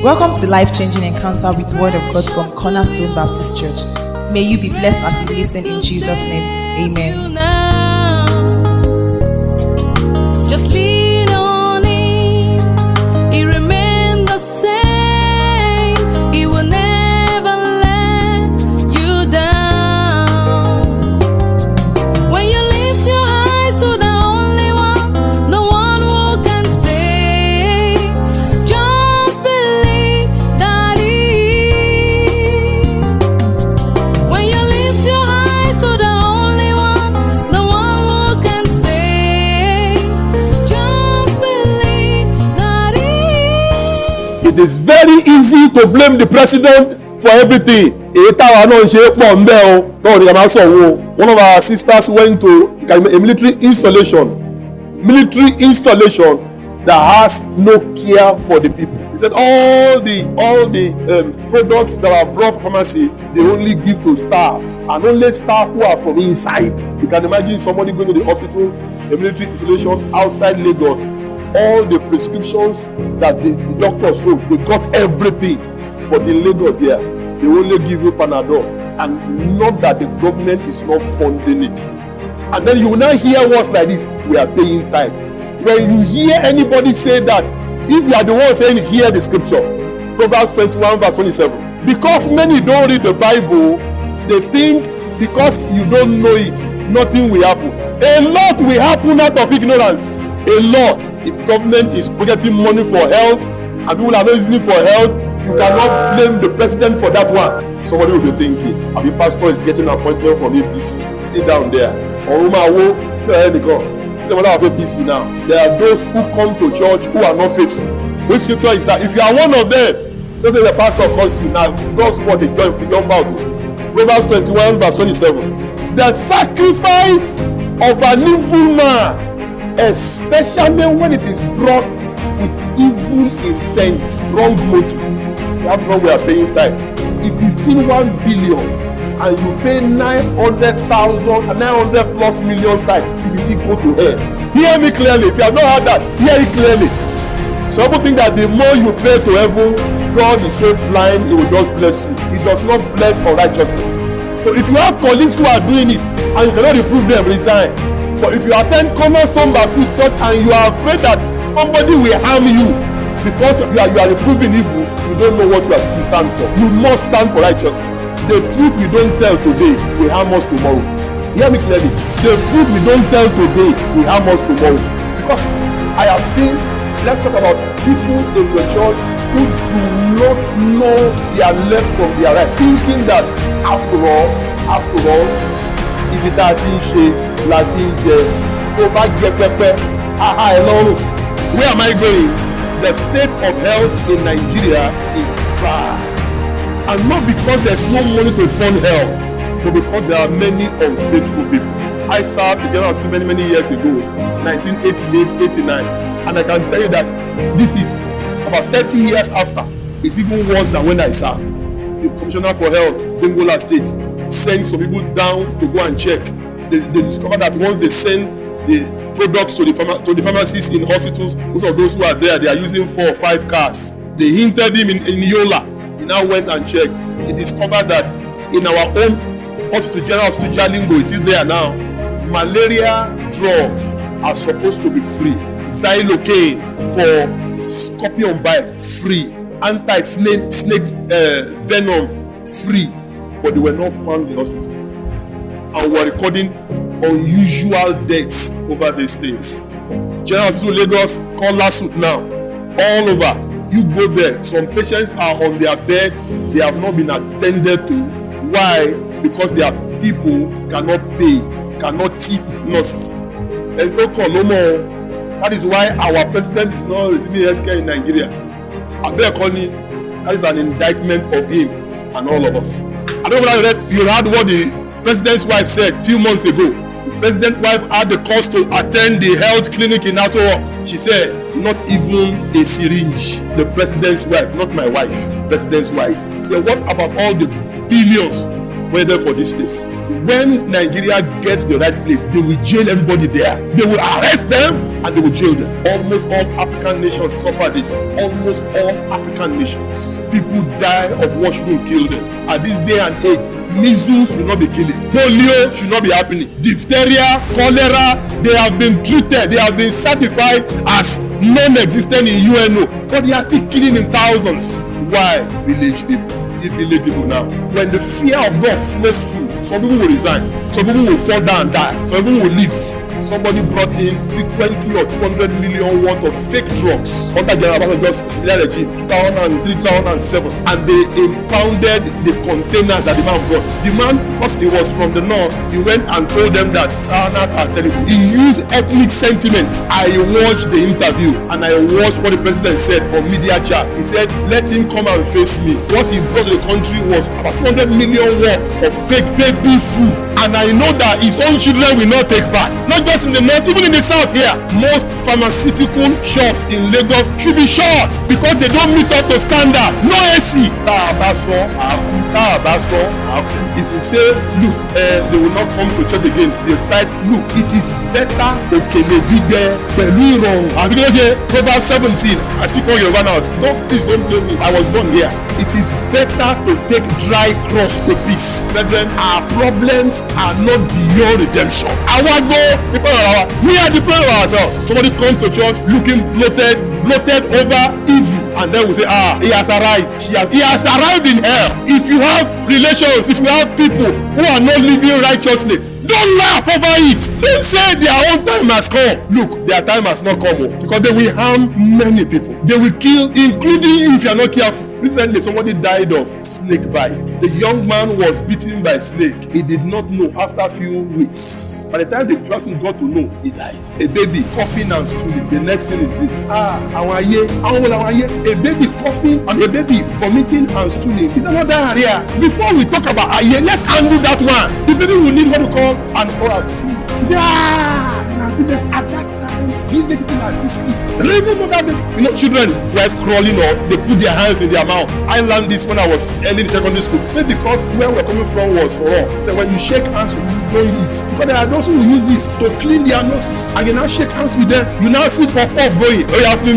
Welcome to Life-Changing Encounter with Word of God from Cornerstone Baptist Church. May you be blessed as you listen in Jesus' name. Amen. Just lean on Him. He remains the same. He will never let you down. When you lift your eyes to the only one, the one who can save, just believe that He is. When you lift your eyes to the only one, the one who can save, just believe that He is. It is very easy to blame the president for everything. Èyí táwa náà ń ṣe pọ̀ ń bẹ́ o. Tọ́wọ́n ní ká máa sọ̀ wo. One of our sisters went to a military installation that has no care for the people. He said all the products that are brought from pharmacy, they only give to staff, and only staff who are from inside. You can imagine somebody going to the hospital, a military installation outside Lagos. All the prescriptions that the doctors wrote, they got everything. But in Lagos here, they only give you Panadol, and not that the government is not funding it. And then you will now hear words like this: we are paying tithe. When you hear anybody say that, if you are the one saying, hear the scripture, Proverbs 21 verse 27. Because many don't read the Bible, they think because you don't know it, nothing will happen. A lot will happen out of ignorance. A lot. If government is budgeting money for health and people are not using it for health, you cannot blame the president for that one. Somebody will be thinking, the pastor is getting an appointment from APC. Sit down there. APC now. There are those who come to church who are not faithful. Which scripture is that? If you are one of them, don't say the pastor calls you now. God's word they jump out. Proverbs 21 verse 27. The sacrifice of an evil man, especially when it is brought with evil intent, wrong motive. See, after all, we are paying tithe. If you steal 1 billion and you pay 900 plus million tithe, you will still go to hell. Hear me clearly. If you have not heard that, hear it clearly. Some people think that the more you pay to heaven, God is so blind, He will just bless you. He does not bless unrighteousness. So if you have colleagues who are doing it and you cannot reprove them, resign. But if you attend Cornerstone Baptist Church and you are afraid that somebody will harm you because you are reproving evil, you don't know what you stand for. You must stand for righteousness. The truth we don't tell today will harm us tomorrow. Hear me clearly. The truth we don't tell today will harm us tomorrow. Because I have seen, let's talk about people in the church who do not know their left from their right, thinking that after all, if it is Latin, go back, get pepper, where am I going? The state of health in Nigeria is bad. And not because there's no money to fund health, but because there are many unfaithful people. I served the General Hospital many years ago, 1988-89, and I can tell you that this is about 30 years after. It's even worse than when I served. The Commissioner for Health, Bengola State, sent some people down to go and check. They discovered that once they send the products to the pharmacies in hospitals, most of those who are there, they are using 4 or 5 cars. They hinted him in Yola. He now went and checked. He discovered that in our own hospital, General Hospital Jalingo is still there now. Malaria drugs are supposed to be free. Xylocaine for scorpion bite, free. Anti-snake venom, free. But they were not found in hospitals. And we are recording unusual deaths over these things. General Hospital Lagos, call lawsuit now. All over. You go there. Some patients are on their bed. They have not been attended to. Why? Because their people cannot pay, cannot tip nurses. And that is why our president is not receiving healthcare in Nigeria. That is an indictment of him and all of us. I don't know whether you heard what the president's wife said a few months ago. The president's wife had the cost to attend the health clinic in Nassau. She said, not even a syringe. The president's wife, not my wife, president's wife. Said, what about all the billions waited for this place? when Nigeria gets the right place, they will jail everybody there. They will arrest them and they will jail them. Almost all African nations suffer this. Almost all African nations. People die of what shouldn't kill them. At this day and age, measles should not be killing. Polio should not be happening. Diphtheria, cholera, they have been treated, they have been certified as non-existent in UNO, but they are still killing in thousands. Why? Village people. See village people now. When the fear of God flows through, some people will resign, some people will fall down and die, some people will leave. Somebody brought in 20 or 200 million worth of fake drugs under General Obasanjo's civilian regime 2003-2007, and they impounded the containers that the man brought. The man, because he was from the north, he went and told them that Southerners are terrible. He used ethnic sentiments. I watched the interview and I watched what the president said on media chat. He said, let him come and face me. What he brought to the country was about 200 million worth of fake baby food, and I know that his own children will not take part. Not just in the north, even in the south here. Most pharmaceutical shops in Lagos should be shut because they don't meet up to standard. No AC. If you say, look, they will not come to church again, they type, look, it is better okele gbigbe pẹ̀lú ìrọ̀rùn. Proverbs 17. I speak on Yoruba now. Please don't blame me. I was born here. It is better to take dry cross to peace. Brethren, our problems are not beyond redemption. We are the problem of ourselves. Somebody comes to church looking bloated over evil, and then we say, he has arrived. He has arrived in hell. If you have relations, if you have people who are not living righteously, don't laugh over it. Don't say their own time has come. Look, their time has not come, because they will harm many people. They will kill, including you if you are not careful. Recently, somebody died of snake bite. The young man was bitten by a snake. He did not know after a few weeks. By the time the person got to know, he died. A baby coughing and stooling. The next thing is this. A baby coughing and a baby vomiting and stooling is another area. Before we talk about aye, let's handle that one. The baby will need what we call an ORT. You say, at that time, village people are still sleeping. They don't even know that baby. You know, children were crawling or they put their hands in their mouth. I learned this when I was early in secondary school. Maybe because where we're coming from was wrong. So when you shake hands with you, don't eat. Because there are those who use this to clean their noses. And you now shake hands with them. You now see puff going. Oh, you have to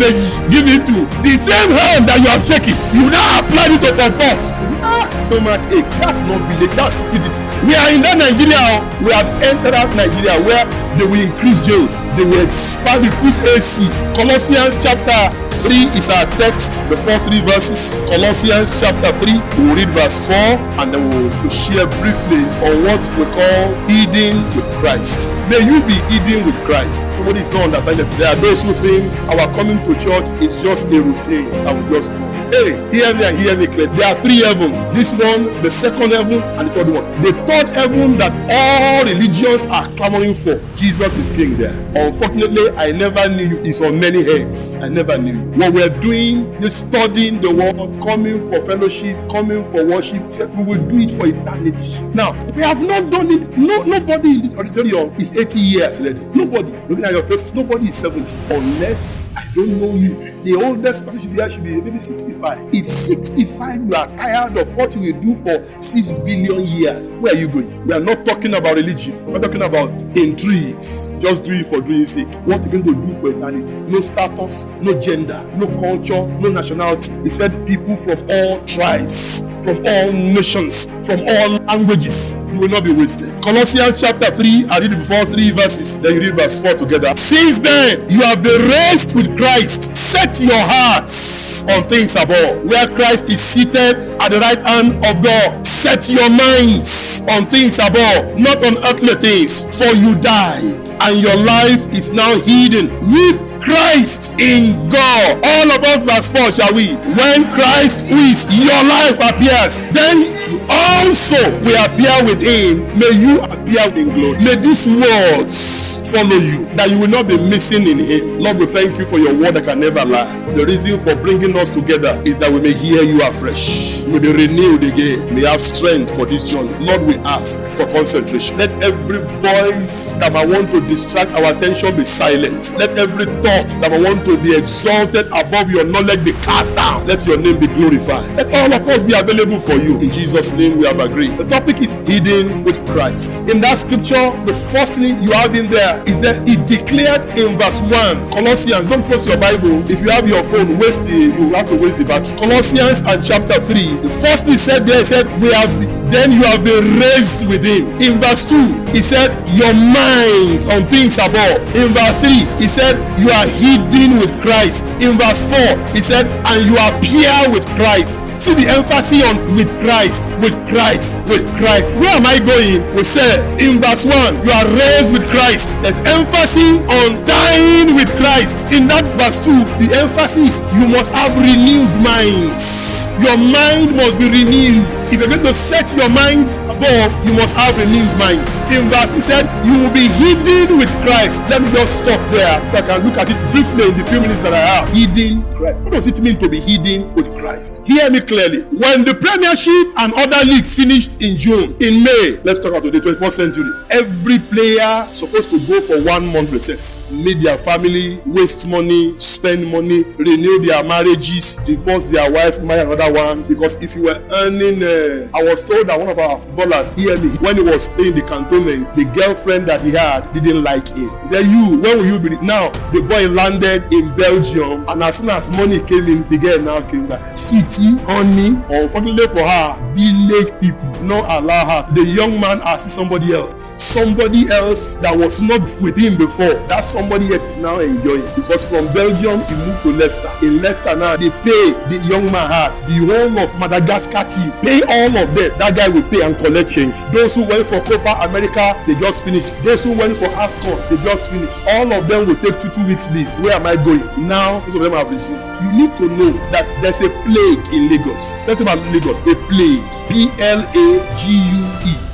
give it to the same hand that you have shaken. You now apply it to puff. You see, stomach ache. That's not village. That's stupidity. We are in that Nigeria. We have entered that Nigeria where they will increase jail. They will expand the put AC. Colossians chapter 3 is our text, the first 3 verses. Colossians chapter 3, we will read verse 4, and then we will share briefly on what we call hidden with Christ. May you be hidden with Christ. Somebody is not understanding. There are those who think our coming to church is just a routine that we just come. Hey, hear me and hear me clear. There are 3 heavens. This one, the second heaven, and the third one. The third heaven that all religions are clamoring for. Jesus is king there. Unfortunately, I never knew you. It's on many heads. I never knew you. What we're doing is studying the word, coming for fellowship, coming for worship. Said we will do it for eternity. Now, we have not done it. Nobody in this auditorium is 80 years already. Nobody. Looking at your faces, nobody is 70. Unless I don't know you. The oldest person should be maybe 65. If 65 you are tired of what you will do for 6 billion years, where are you going? We are not talking about religion. We're talking about intrigues. Just do it for doing sake. What are you going to do for eternity? No status, no gender, no culture, no nationality. He said people from all tribes, from all nations, from all languages. You will not be wasted. Colossians chapter 3, I read the first 3 verses. Then you read verse 4 together. Since then, you have been raised with Christ. Set your hearts on things above, where Christ is seated at the right hand of God. Set your minds on things above, not on earthly things. For you died, and your life is now hidden with Christ in God. All of us, verse 4, shall we? When Christ, who is your life, appears, then you also will appear with him. May you appear in glory. May these words follow you, that you will not be missing in him. Lord, we thank you for your word that can never lie. The reason for bringing us together is that we may hear you afresh. May be renewed again. May have strength for this journey. Lord, we ask for concentration. Let every voice that might want to distract our attention be silent. Let every thought that might want to be exalted above your knowledge be cast down. Let your name be glorified. Let all of us be available for you. In Jesus' Jesus' name we have agreed. The topic is hidden with Christ. In that scripture, the first thing you have in there is that it declared in verse 1, Colossians, don't close your Bible. If you have your phone, you have to waste the battery. Colossians and chapter 3, the first thing said there, said, then you have been raised with him. In verse 2, he said, your minds on things above. In verse 3, he said, you are hidden with Christ. In verse 4, he said, and you appear with Christ. See the emphasis on with Christ, with Christ, with Christ. Where am I going? We said in verse 1, you are raised with Christ. There's emphasis on dying with Christ. In that verse 2, the emphasis, you must have renewed minds. Your mind must be renewed. If you're going to set your minds above, you must have renewed minds. In verse, he said, you will be hidden with Christ. Let me just stop there so I can look at it briefly in the few minutes that I have. Hidden Christ. What does it mean to be hidden with Christ? Hear me clearly. When the Premiership and other leagues finished in June, in May, let's talk about the 21st century, every player supposed to go for 1 month recess, meet their family, waste money, spend money, renew their marriages, divorce their wife, marry another one. Because if you were earning, I was told that one of our footballers, hear me, when he was playing the cantonment, the girlfriend that he had didn't like him. He said, when will you be? Now, the boy landed in Belgium, and as soon as money came in, the girl now came back. Sweetie, honey, unfortunately for her, village people not allow her. The young man has somebody else. Somebody else that was not with him before. That somebody else is now enjoying. Because from Belgium, he moved to Leicester. In Leicester now, they pay the young man had. The whole of Madagascar team, pay all of them. That guy will pay and collect change. Those who went for Copa America, they just finished. Those who went for AFCON, they just finished. All of them will take 2 weeks leave. Where am I going? Now, most of them have resumed. You need to know that there's a plague in Lagos. Let's talk about Lagos. A plague. Plague.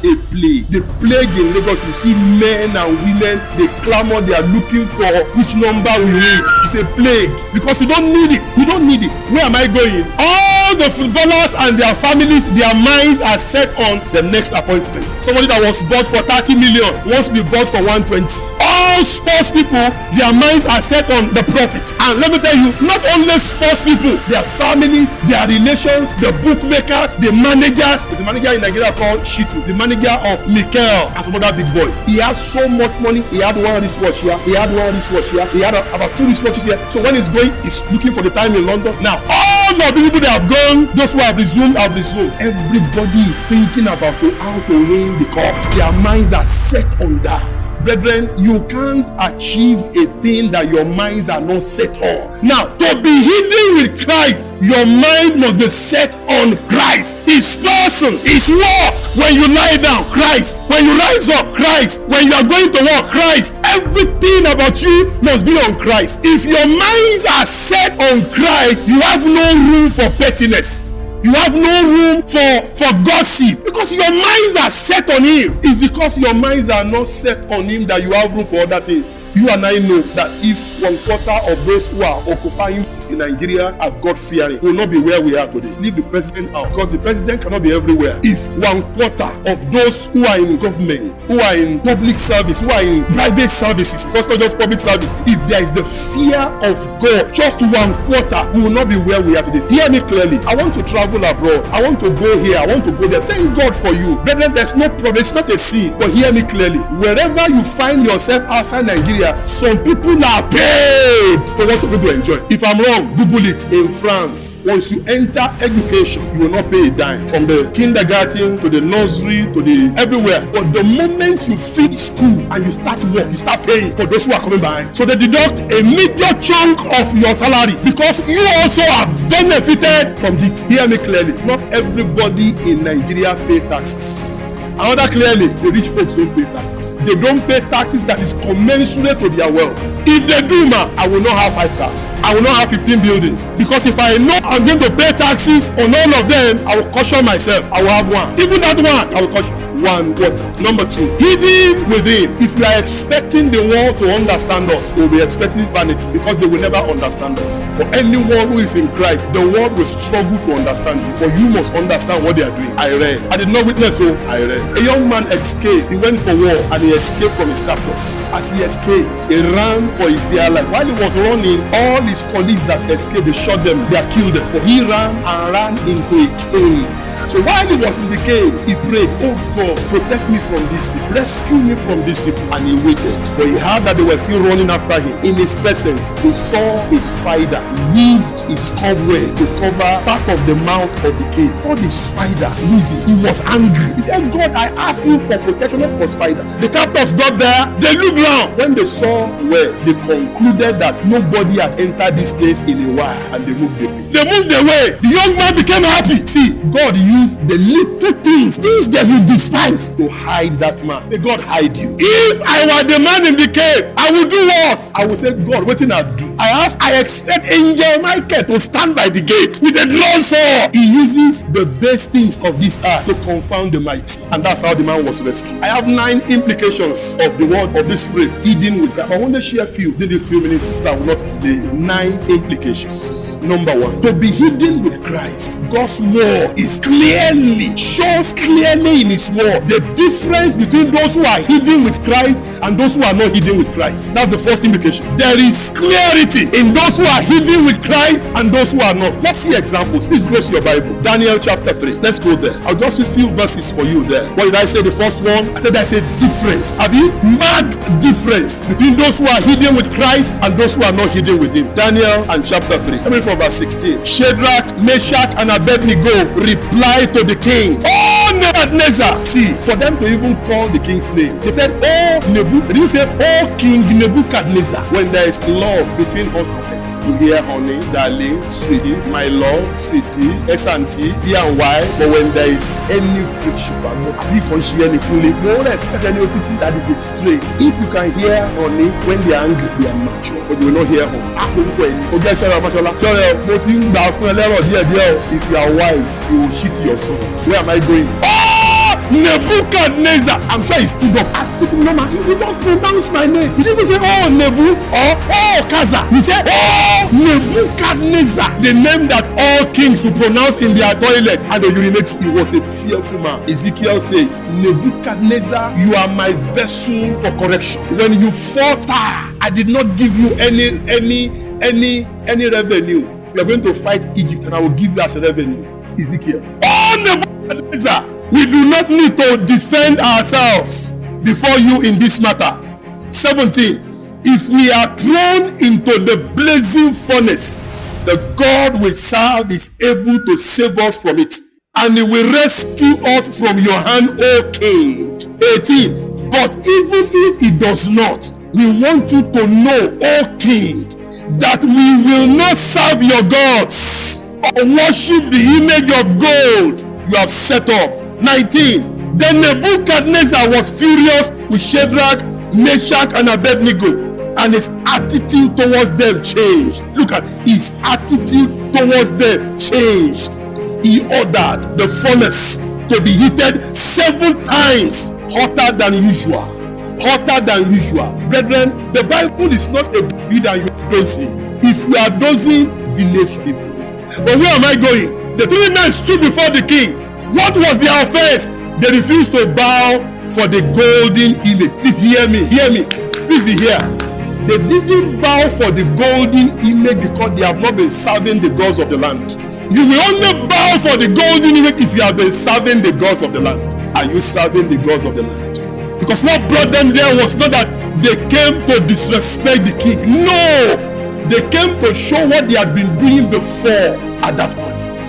A plague. The plague in Lagos, you see men and women, they clamor, they are looking for which number we need. It's a plague because you don't need it. You don't need it. Where am I going? All the footballers and their families, their minds are set on the next appointment. Somebody that was bought for 30 million wants to be bought for 120. All sports people, their minds are set on the profit. And let me tell you, not only sports people, their families, their relations, the bookmakers, the managers. There's a manager in Nigeria called Shitu, the manager of Mikel and some other big boys. He has so much money. He had one wristwatch here. He had one wristwatch here. He had about 2 wristwatches here. So when he's going, he's looking for the time in London. Now, all the people that have gone, those who have resumed, have resumed. Everybody is thinking about how to win the cup. Their minds are set on that. Brethren, you can't achieve a thing that your minds are not set on. Now, to be hidden with Christ, your mind must be set on Christ. His person, his work. When you lie down, Christ. When you rise up, Christ. When you are going to work, Christ. Everything about you must be on Christ. If your minds are set on Christ, you have no room for pettiness. You have no room for gossip. Because your minds are set on him. It's because your minds are not set on him that you have room for other things. You and I know that if 1/4 of those who are occupying in Nigeria are God-fearing, will not be where we are today. Leave the president out, because the president cannot be everywhere. If 1/4 of those who are in government, who are in public service, who are in private services, because not just public service, if there is the fear of God, just 1/4, we will not be where we are today. Hear me clearly. I want to travel abroad. I want to go here. I want to go there. Thank God for you. Brethren, there's no problem. It's not a sin. But hear me clearly. Wherever you find yourself outside Nigeria, some people are paid for what you're going to enjoy. If I'm wrong, Google it. In France, once you enter education, you will not pay a dime. From the kindergarten to the nursery to the everywhere. But the moment you finish school and you start work, you start paying for those who are coming behind. So they deduct a major chunk of your salary because you also have benefited from it. Hear me clearly. Not everybody in Nigeria pay taxes. Another clearly, the rich folks don't pay taxes. They don't pay taxes that is commensurate to their wealth. If they do, I will not have 5 cars. I will not have 15 buildings. Because if I know I'm going to pay taxes on all of them, I will caution myself. I will have 1. Even that 1, I will caution. 1/4. Number 2, hidden within. If you are expecting the world to understand us, they will be expecting vanity because they will never understand us. For anyone who is in Christ, the world will struggle to understand you. But you must understand what they are doing. I read. I did not witness, so I read. A young man escaped. He went for war and he escaped from his captors. As he escaped, he ran for his dear life. While he was running, all his colleagues that escaped, they shot them, they killed them. But he ran and ran into a cave. So while he was in the cave, he prayed, oh God, protect me from these people, rescue me from these people. And he waited. But he heard that they were still running after him. In his presence, he saw a spider weaved his cobweb to cover part of the mouth of the cave. All the spider weaving. He was angry. He said, God, I asked you for protection, not for spider. The captors got there. They looked round. When they saw where, they concluded that nobody had entered this place in a while, and they moved away. They moved away. The young man became happy. See, God used the little things that you despise, to hide that man. May God hide you. If I were the man in the cave, I would do worse. I would say, God, what did I do? I expect Angel Michael to stand by the gate with a drawn sword. He uses the best things of this earth to confound the mighty. And that's how the man was rescued. I have 9 implications of the word of this phrase, hidden with Christ. I want to share a few in these few minutes so that I will not delay you. 9 implications. Number 1, to be hidden with Christ. God's word shows clearly in his word the difference between those who are hidden with Christ and those who are not hidden with Christ. That's the first implication. There is clarity in those who are hidden with Christ and those who are not. Let's see examples. Please close your Bible. Daniel chapter 3. Let's go there. I'll just read a few verses for you there. What did I say? The first one, I said there's a difference. Have you marked difference between those who are hidden with Christ and those who are not hidden with him? Daniel and chapter 3. Let me read from verse 16. Shadrach, Meshach, and Abednego replied to the king, oh Nebuchadnezzar. See, for them to even call the king's name, they said, oh Nebuchadnezzar. They didn't say, oh King Nebuchadnezzar. When there is love between husband and wife, you hear honey, darling, sweetie, my love, sweetie, S&T, D and Y. But when there is any friction, you won't expect any otity that is a stray. If you can hear honey when they are angry, they are mature, but you will not hear honey. If you are wise, you will cheat your son. Where am I going? Nebuchadnezzar. I'm sure he stood up. You just pronounced my name. He didn't say, oh Nebu or oh Kaza. He said, oh Nebuchadnezzar. The name that all kings will pronounce in their toilets and they urinate. He was a fearful man. Ezekiel says, Nebuchadnezzar, you are my vessel for correction. When you fought, I did not give you any revenue. You are going to fight Egypt and I will give you as a revenue. Ezekiel. Oh Nebuchadnezzar. We do not need to defend ourselves before you in this matter. 17. If we are thrown into the blazing furnace, the God we serve is able to save us from it, and he will rescue us from your hand, O King. 18. But even if he does not, we want you to know, O King, that we will not serve your gods or worship the image of gold you have set up. 19. Then Nebuchadnezzar was furious with Shadrach, Meshach, and Abednego, and his attitude towards them changed. Look at his attitude towards them changed. He ordered the furnace to be heated 7 times hotter than usual. Hotter than usual. Brethren, the Bible is not a book that you are dozing. If you are dozing, village people. But where am I going? The 3 men stood before the king. What was their offense? They refused to bow for the golden image. Please hear me. Please be here. They didn't bow for the golden image because they have not been serving the gods of the land. You will only bow for the golden image if you have been serving the gods of the land. Are you serving the gods of the land? Because what brought them there was not that they came to disrespect the king. No! They came to show what they had been doing before at that point.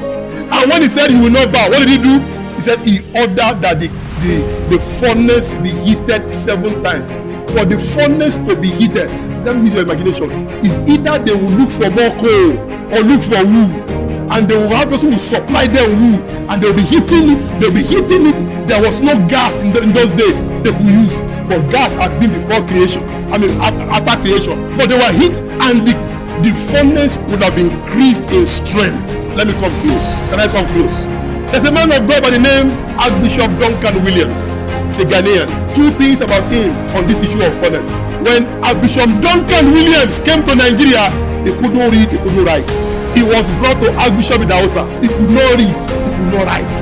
And when he said he will not bow, what did he do? He said he ordered that the furnace be heated 7 times. For the furnace to be heated, let me use your imagination, is either they will look for more coal or look for wood, and they will have those who will supply them wood, and they'll be heating it. There was no gas in those days they could use, but gas had been before creation. After creation, but they were heat, and the furnace would have increased in strength. Let me come close. Can I come close? There's a man of God by the name Archbishop Duncan Williams. He's a Ghanaian. 2 things about him on this issue of furnace. When Archbishop Duncan Williams came to Nigeria, he couldn't read, he couldn't write. He was brought to Archbishop in Hausa. He could not read, he could not write.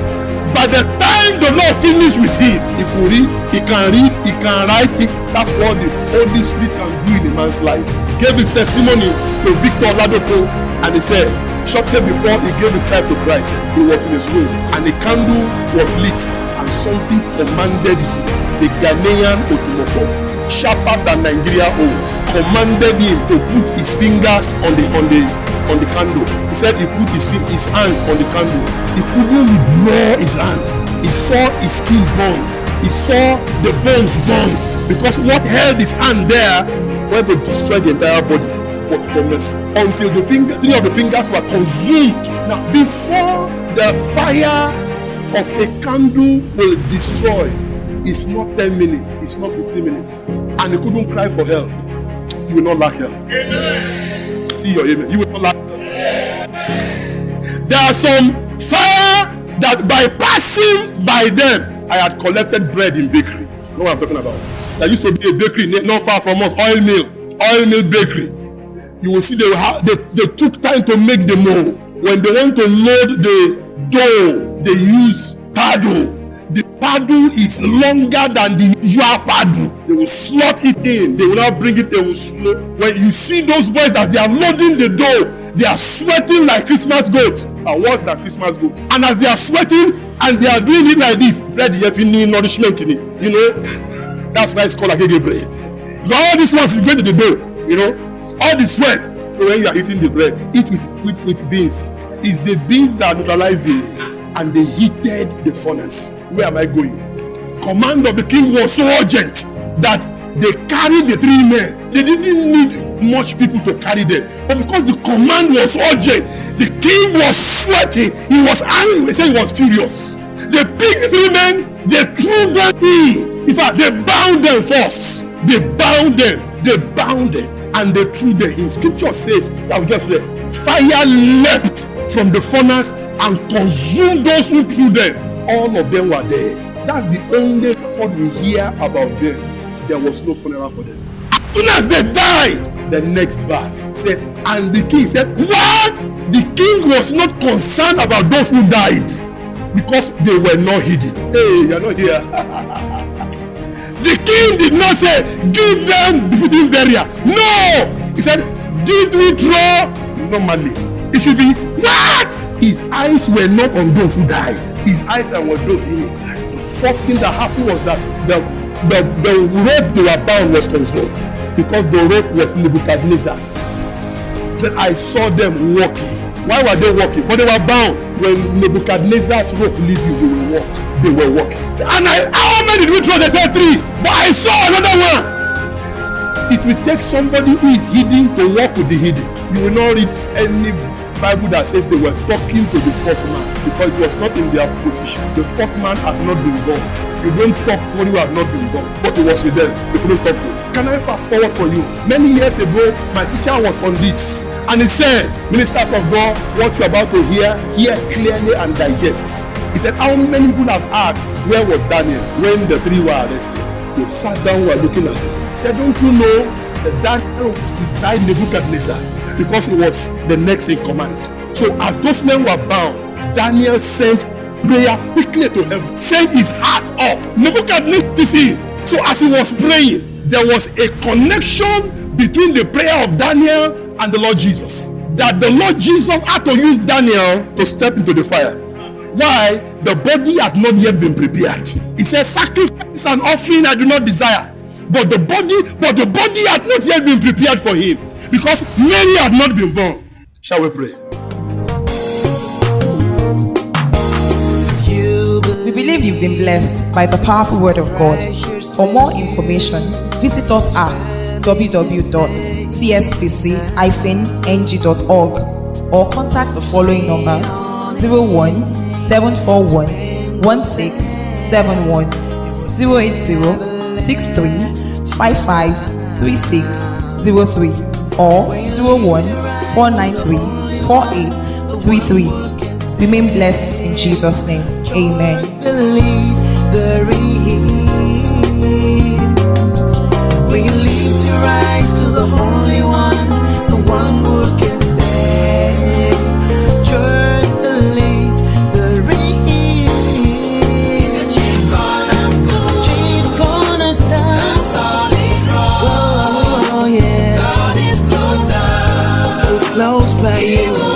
By the time the Lord finished with him, he could read, he can write. That's what the Holy Spirit can do in a man's life. He gave his testimony to Victor Ladoko, and he said, Shortly before he gave his life to Christ, he was in his room and a candle was lit and something commanded him. The Ghanaian Otumoko, sharper than Nigeria own, commanded him to put his fingers on the candle. He said he put his hands on the candle. He couldn't withdraw his hand. He saw his skin burnt. He saw the bones burnt because what held his hand there went to destroy the entire body. But for mercy, until three of the fingers were consumed. Now, before the fire of a candle will destroy, it's not 10 minutes, it's not 15 minutes, and he couldn't cry for help. You will not lack help. Amen. See your amen. You will not lack help. There are some fire that by passing by them, I had collected bread in bakery. You know what I'm talking about? There used to be a bakery not far from us, oil mill bakery. You will see they took time to make the mold. When they want to load the dough, they use paddle. The paddle is longer than the usual paddle. They will slot it in. They will now bring it. They will slow. When you see those boys as they are loading the dough, they are sweating like Christmas goat. And what's that Christmas goat? And as they are sweating and they are doing it like this, bread is having nourishment in it. You know, that's why it's called agege bread. Because all this ones is going to the dough. You know. All the sweat. So when you are eating the bread, eat with beans. It's the beans that neutralize and they heated the furnace. Where am I going? Command of the king was so urgent that they carried the three men. They didn't need much people to carry them. But because the command was urgent, the king was sweating. He was angry. He said he was furious. They picked the three men. They threw them in. In fact, they bound them first. They bound them. And they threw them in. Scripture says that we just read, fire leapt from the furnace and consumed those who threw them. All of them were dead. That's the only record we hear about them. There was no funeral for them. As soon as they died, the next verse said, and the king said, what? The king was not concerned about those who died because they were not hidden. Hey, you're not here. The king did not say, give them befitting burial. No! He said, did we throw? Normally, it should be, what? His eyes were not on those who died. His eyes were on those inside. The first thing that happened was that the rope they were bound was consumed. Because the rope was Nebuchadnezzar's. He said, I saw them walking. Why were they walking? But they were bound. When Nebuchadnezzar's rope leave you, you will walk. They were walking. And how many did we throw? They said 3. But I saw another one. It will take somebody who is hidden to walk with the hidden. You will not read any Bible that says they were talking to the fourth man because it was not in their position. The fourth man had not been born. You don't talk to somebody who had not been born. But it was with them. They couldn't talk to him. Can I fast forward for you? Many years ago, my teacher was on this. And he said, ministers of God, what you're about to hear clearly and digest. He said, how many people have asked, where was Daniel when the 3 were arrested? We sat down, we were looking at him. He said, don't you know? He said, Daniel was beside Nebuchadnezzar because he was the next in command. So as those men were bound, Daniel sent prayer quickly to heaven, sent his heart up. Nebuchadnezzar see. So as he was praying, there was a connection between the prayer of Daniel and the Lord Jesus. That the Lord Jesus had to use Daniel to step into the fire. Why? The body had not yet been prepared. He says, sacrifice and offering I do not desire. But the body had not yet been prepared for him. Because Mary had not been born. Shall we pray? We believe you've been blessed by the powerful word of God. For more information, visit us at www.cspc-ng.org or contact the following numbers: 01-741-1671, 080-6355-3603, or 01-493-4833. Remain blessed in Jesus' name. Amen. Believe the when you lift your eyes to the Holy One, the one who can save. Just believe the chief cornerstone, solid rock. Oh yeah, God is closer. He's close by you.